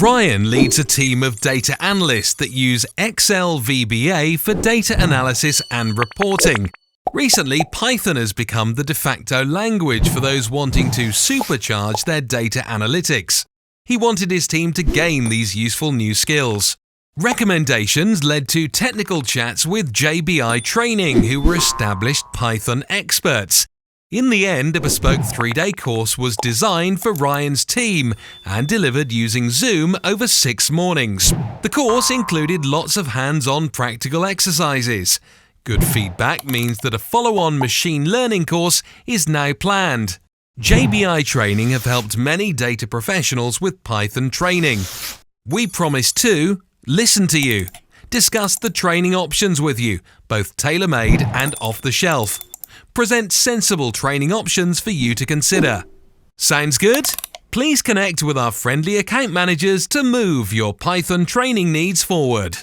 Ryan leads a team of data analysts that use Excel VBA for data analysis and reporting. Recently, Python has become the de facto language for those wanting to supercharge their data analytics. He wanted his team to gain these useful new skills. Recommendations led to technical chats with JBI Training, who were established Python experts. In the end, a bespoke 3-day course was designed for Ryan's team and delivered using Zoom over 6 mornings. The course included lots of hands-on practical exercises. Good feedback means that a follow-on machine learning course is now planned. JBI Training have helped many data professionals with Python training. We promise to listen to you, discuss the training options with you, both tailor-made and off-the-shelf. Present sensible training options for you to consider. Sounds good? Please connect with our friendly account managers to move your Python training needs forward.